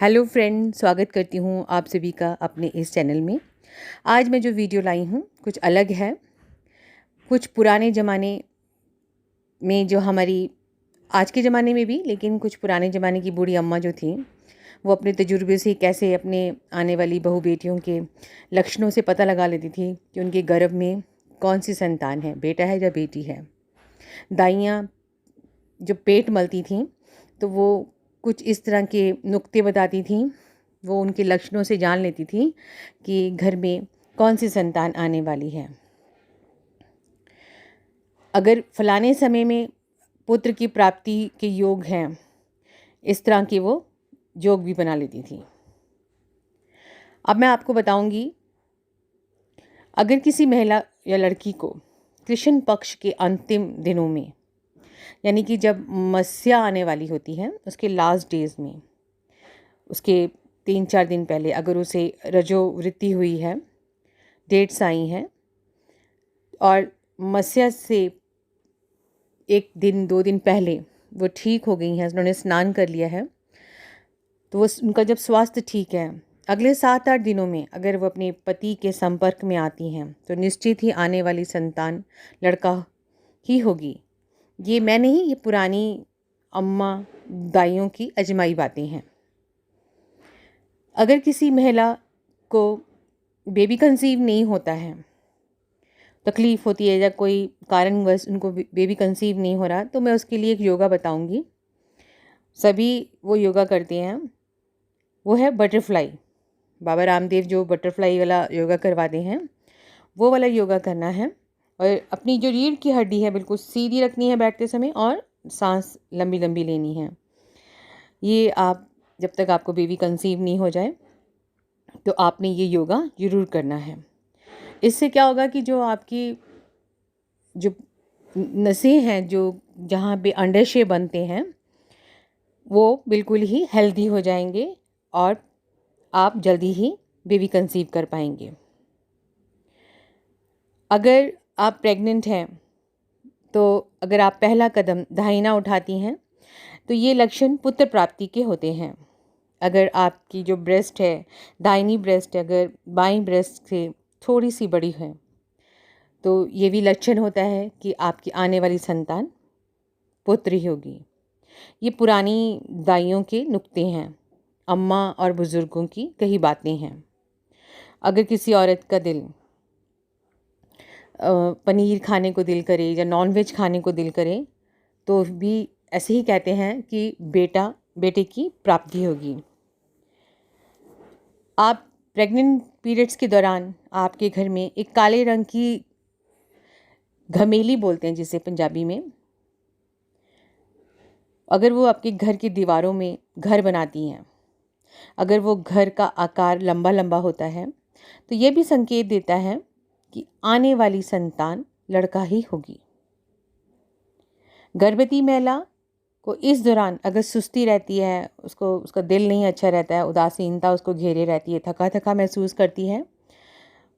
Hello friend, स्वागत करती हूँ आप सभी का अपने इस चैनल में। आज मैं जो वीडियो लाई हूँ कुछ अलग है। कुछ पुराने ज़माने में जो हमारी आज के ज़माने में भी, लेकिन कुछ पुराने ज़माने की बूढ़ी अम्मा जो थी वो अपने तजुर्बे से कैसे अपने आने वाली बहू बेटियों के लक्षणों से पता लगा लेती थी कि उनके गर्भ में कौन सी संतान है, बेटा है या बेटी है। दाइयाँ जो पेट मलती थीं तो वो कुछ इस तरह के नुक्ते बताती थीं, वो उनके लक्षणों से जान लेती थी कि घर में कौन सी संतान आने वाली है। अगर फलाने समय में पुत्र की प्राप्ति के योग हैं, इस तरह के वो योग भी बना लेती थी। अब मैं आपको बताऊंगी, अगर किसी महिला या लड़की को कृष्ण पक्ष के अंतिम दिनों में, यानी कि जब मस्या आने वाली होती है उसके लास्ट डेज में, उसके 3-4 दिन पहले अगर उसे रजोवृत्ति हुई है, डेट्स आई हैं और मस्या से 1 दिन 2 दिन पहले वो ठीक हो गई हैं, उन्होंने स्नान कर लिया है, तो वो उनका जब स्वास्थ्य ठीक है, अगले 7-8 दिनों में अगर वो अपने पति के संपर्क में आती हैं तो निश्चित ही आने वाली संतान लड़का ही होगी। ये मैं नहीं, ये पुरानी अम्मा दाइयों की अजमाई बातें हैं। अगर किसी महिला को बेबी कंसीव नहीं होता है, तकलीफ़ होती है या कोई कारणवश उनको बेबी कंसीव नहीं हो रहा, तो मैं उसके लिए एक योगा बताऊंगी। सभी वो योगा करते हैं, वो है बटरफ्लाई। बाबा रामदेव जो बटरफ्लाई वाला योगा करवाते हैं, वो वाला योगा करना है। और अपनी जो रीढ़ की हड्डी है बिल्कुल सीधी रखनी है बैठते समय, और सांस लंबी लंबी लेनी है। ये आप जब तक आपको बेबी कंसीव नहीं हो जाए तो आपने ये योगा ज़रूर करना है। इससे क्या होगा कि जो आपकी जो नसें हैं, जो जहाँ पे अंडाशय बनते हैं, वो बिल्कुल ही हेल्दी हो जाएंगे और आप जल्दी ही बेबी कंसीव कर पाएंगे। अगर आप प्रेग्नेंट हैं तो अगर आप पहला कदम दाहिना उठाती हैं तो ये लक्षण पुत्र प्राप्ति के होते हैं। अगर आपकी जो ब्रेस्ट है, दाहिनी ब्रेस्ट अगर बाईं ब्रेस्ट से थोड़ी सी बड़ी है, तो ये भी लक्षण होता है कि आपकी आने वाली संतान पुत्र ही होगी। ये पुरानी दाइयों के नुक्ते हैं, अम्मा और बुज़ुर्गों की कही बातें हैं। अगर किसी औरत का दिल पनीर खाने को दिल करे या नॉनवेज खाने को दिल करे, तो भी ऐसे ही कहते हैं कि बेटे की प्राप्ति होगी। आप प्रेग्नेंट पीरियड्स के दौरान आपके घर में एक काले रंग की घमेली बोलते हैं जिसे पंजाबी में, अगर वो आपके घर की दीवारों में घर बनाती हैं, अगर वो घर का आकार लंबा लंबा होता है, तो ये भी संकेत देता है कि आने वाली संतान लड़का ही होगी। गर्भवती महिला को इस दौरान अगर सुस्ती रहती है, उसका दिल नहीं अच्छा रहता है, उदासीनता उसको घेरे रहती है, थका थका महसूस करती है,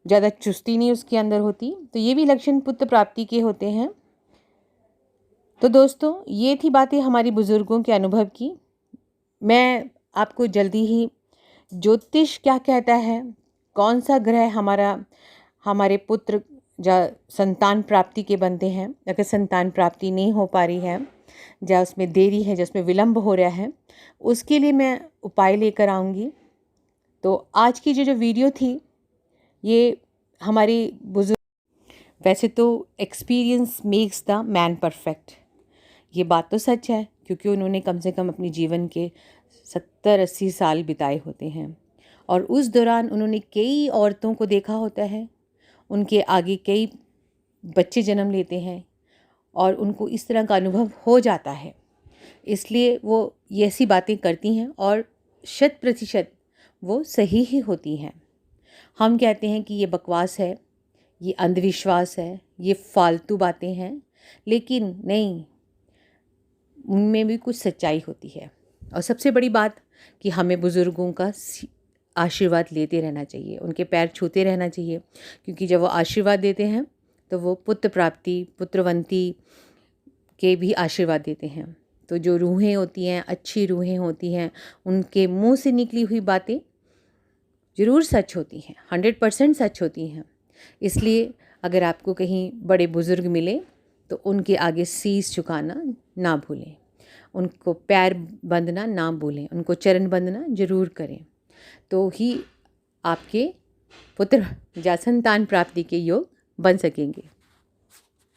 ज़्यादा चुस्ती नहीं उसके अंदर होती, तो ये भी लक्षण पुत्र प्राप्ति के होते हैं। तो दोस्तों, ये थी बातें हमारी बुज़ुर्गों के अनुभव की। मैं आपको जल्दी ही ज्योतिष क्या कहता है, कौन सा ग्रह हमारे पुत्र या संतान प्राप्ति के बनते हैं, अगर संतान प्राप्ति नहीं हो पा रही है, या उसमें देरी है, जिसमें विलंब हो रहा है, उसके लिए मैं उपाय लेकर आऊँगी। तो आज की जो वीडियो थी, ये हमारी बुजुर्ग, वैसे तो experience makes the man perfect, ये बात तो सच है, क्योंकि उन्होंने कम से कम अपने जीवन के 70-80 साल बिताए होते हैं और उस दौरान उन्होंने कई औरतों को देखा होता है, उनके आगे कई बच्चे जन्म लेते हैं और उनको इस तरह का अनुभव हो जाता है, इसलिए वो ये ऐसी बातें करती हैं और 100% वो सही ही होती हैं। हम कहते हैं कि ये बकवास है, ये अंधविश्वास है, ये फालतू बातें हैं, लेकिन नहीं, उनमें भी कुछ सच्चाई होती है। और सबसे बड़ी बात कि हमें बुज़ुर्गों का आशीर्वाद लेते रहना चाहिए, उनके पैर छूते रहना चाहिए, क्योंकि जब वो आशीर्वाद देते हैं तो वो पुत्र प्राप्ति, पुत्रवंती के भी आशीर्वाद देते हैं। तो जो रूहें होती हैं, अच्छी रूहें होती हैं, उनके मुंह से निकली हुई बातें ज़रूर सच होती हैं, 100% सच होती हैं। इसलिए अगर आपको कहीं बड़े बुज़ुर्ग मिले तो उनके आगे शीश झुकाना ना भूलें, उनको पैर बंदना ना भूलें, उनको चरण बंदना ज़रूर करें, तो ही आपके पुत्र या संतान प्राप्ति के योग बन सकेंगे।